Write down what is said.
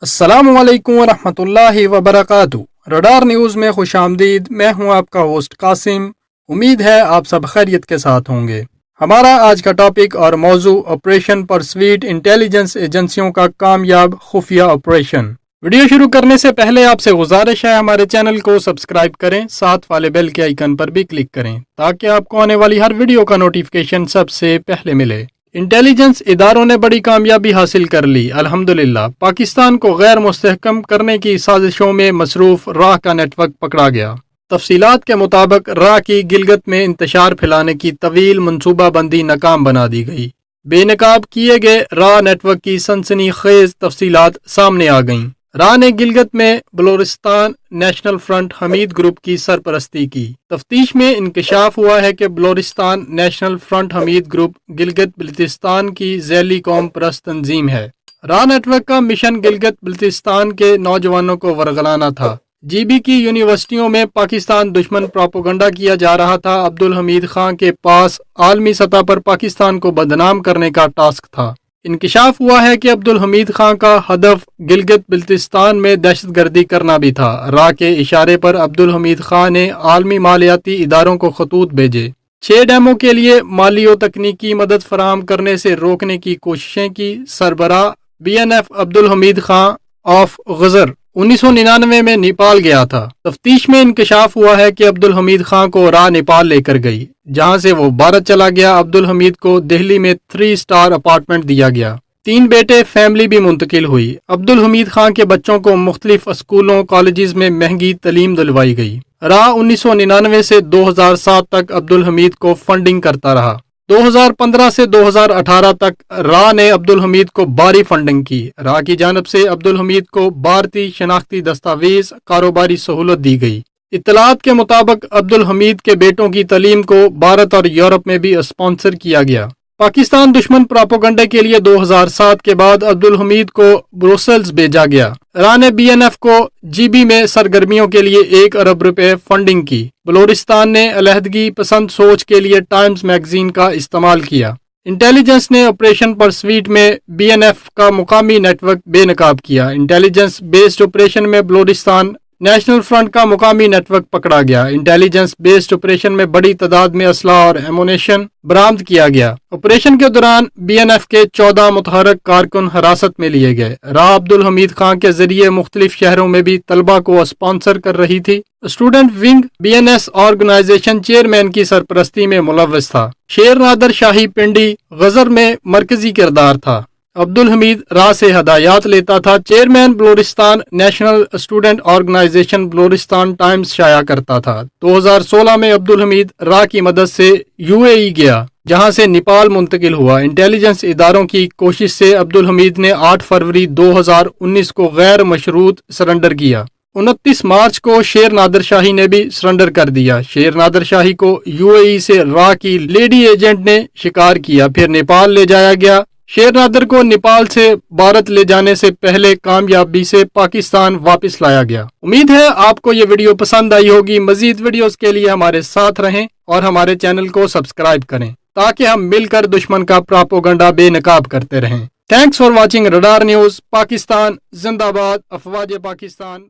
السلام علیکم ورحمۃ اللہ وبرکاتہ۔ رڈار نیوز میں خوش آمدید۔ میں ہوں آپ کا ہوسٹ قاسم۔ امید ہے آپ سب خیریت کے ساتھ ہوں گے۔ ہمارا آج کا ٹاپک اور موضوع آپریشن پرسویٹ انٹیلیجنس ایجنسیوں کا کامیاب خفیہ آپریشن۔ ویڈیو شروع کرنے سے پہلے آپ سے گزارش ہے ہمارے چینل کو سبسکرائب کریں، ساتھ والے بیل کے آئیکن پر بھی کلک کریں تاکہ آپ کو آنے والی ہر ویڈیو کا نوٹیفیکیشن سب سے پہلے ملے۔ انٹیلیجنس اداروں نے بڑی کامیابی حاصل کر لی، الحمدللہ۔ پاکستان کو غیر مستحکم کرنے کی سازشوں میں مصروف راہ کا نیٹ ورک پکڑا گیا۔ تفصیلات کے مطابق راہ کی گلگت میں انتشار پھیلانے کی طویل منصوبہ بندی ناکام بنا دی گئی۔ بے نقاب کیے گئے راہ نیٹ ورک کی سنسنی خیز تفصیلات سامنے آ گئیں۔ راہ نے گلگت میں بلوچستان نیشنل فرنٹ حمید گروپ کی سرپرستی کی۔ تفتیش میں انکشاف ہوا ہے کہ بلوچستان نیشنل فرنٹ حمید گروپ گلگت بلتستان کی ذیلی قوم پرست تنظیم ہے۔ راہ نیٹ ورک کا مشن گلگت بلتستان کے نوجوانوں کو ورگلانا تھا۔ جی بی کی یونیورسٹیوں میں پاکستان دشمن پروپیگنڈا کیا جا رہا تھا۔ عبدالحمید خان کے پاس عالمی سطح پر پاکستان کو بدنام کرنے کا ٹاسک تھا۔ انکشاف ہوا ہے کہ عبدالحمید خان کا ہدف گلگت بلتستان میں دہشت گردی کرنا بھی تھا۔ راہ کے اشارے پر عبدالحمید خان نے عالمی مالیاتی اداروں کو خطوط بھیجے، 6 ڈیموں کے لیے مالی و تکنیکی مدد فراہم کرنے سے روکنے کی کوششیں کی۔ سربراہ B N F Abdul Hamid Khan of Ghizer 1999 میں نیپال گیا تھا۔ تفتیش میں انکشاف ہوا ہے کہ عبدالحمید خان کو راہ نیپال لے کر گئی، جہاں سے وہ بھارت چلا گیا۔ عبدالحمید کو دہلی میں 3 اسٹار اپارٹمنٹ دیا گیا۔ 3 بیٹے فیملی بھی منتقل ہوئی۔ عبدالحمید خان کے بچوں کو مختلف اسکولوں کالجز میں مہنگی تعلیم دلوائی گئی۔ راہ 1999 سے 2007 تک عبدالحمید کو فنڈنگ کرتا رہا۔ 2015 سے 2018 تک راہ نے عبدالحمید کو بھاری فنڈنگ کی۔ راہ کی جانب سے عبدالحمید کو بھارتی شناختی دستاویز کاروباری سہولت دی گئی۔ اطلاعات کے مطابق عبدالحمید کے بیٹوں کی تعلیم کو بھارت اور یورپ میں بھی اسپانسر کیا گیا۔ پاکستان دشمن پروپیگنڈے کے لیے 2007 کے بعد عبدالحمید کو بروسلز بھیجا گیا۔ راہ نے بی این ایف کو جی بی میں سرگرمیوں کے لیے 1 ارب روپے فنڈنگ کی۔ بلوچستان نے علیحدگی پسند سوچ کے لیے ٹائمز میگزین کا استعمال کیا۔ انٹیلیجنس نے آپریشن پرسویٹ میں بی این ایف کا مقامی نیٹ ورک بے نقاب کیا۔ انٹیلیجنس بیسڈ آپریشن میں بلوچستان نیشنل فرنٹ کا مقامی نیٹ ورک پکڑا گیا۔ انٹیلیجنس بیسڈ آپریشن میں بڑی تعداد میں اسلحہ اور ایمونیشن برآمد کیا گیا۔ آپریشن کے دوران بی این ایف کے 14 متحرک کارکن حراست میں لیے گئے۔ راہ عبدالحمید خان کے ذریعے مختلف شہروں میں بھی طلبہ کو اسپانسر کر رہی تھی۔ Student wing B N S organisation chairman کی سرپرستی میں ملوث تھا۔ شیر نادر شاہی پنڈی غزر میں مرکزی کردار تھا۔ عبدالحمید راہ سے ہدایات لیتا تھا۔ Chairman Balochistan national student organisation Balochistan Times شائع کرتا تھا۔ 2016 میں عبدالحمید راہ کی مدد سے یو اے ای گیا، جہاں سے نیپال منتقل ہوا۔ انٹیلیجنس اداروں کی کوشش سے عبدالحمید نے 8 فروری 2019 کو غیر مشروط سرنڈر کیا۔ 29 مارچ کو شیر نادر شاہی نے بھی سرنڈر کر دیا۔ شیر نادر شاہی کو یو اے ای سے راہ کی لیڈی ایجنٹ نے شکار کیا، پھر نیپال لے جایا گیا۔ شیر نادر کو نیپال سے بھارت لے جانے سے پہلے کامیابی سے پاکستان واپس لایا گیا۔ امید ہے آپ کو یہ ویڈیو پسند آئی ہوگی۔ مزید ویڈیوز کے لیے ہمارے ساتھ رہیں اور ہمارے چینل کو سبسکرائب کریں تاکہ ہم مل کر دشمن کا پروپیگنڈا بے نقاب کرتے رہیں۔ Thanks for watching radar news. Pakistan زندہ باد، افواج پاکستان۔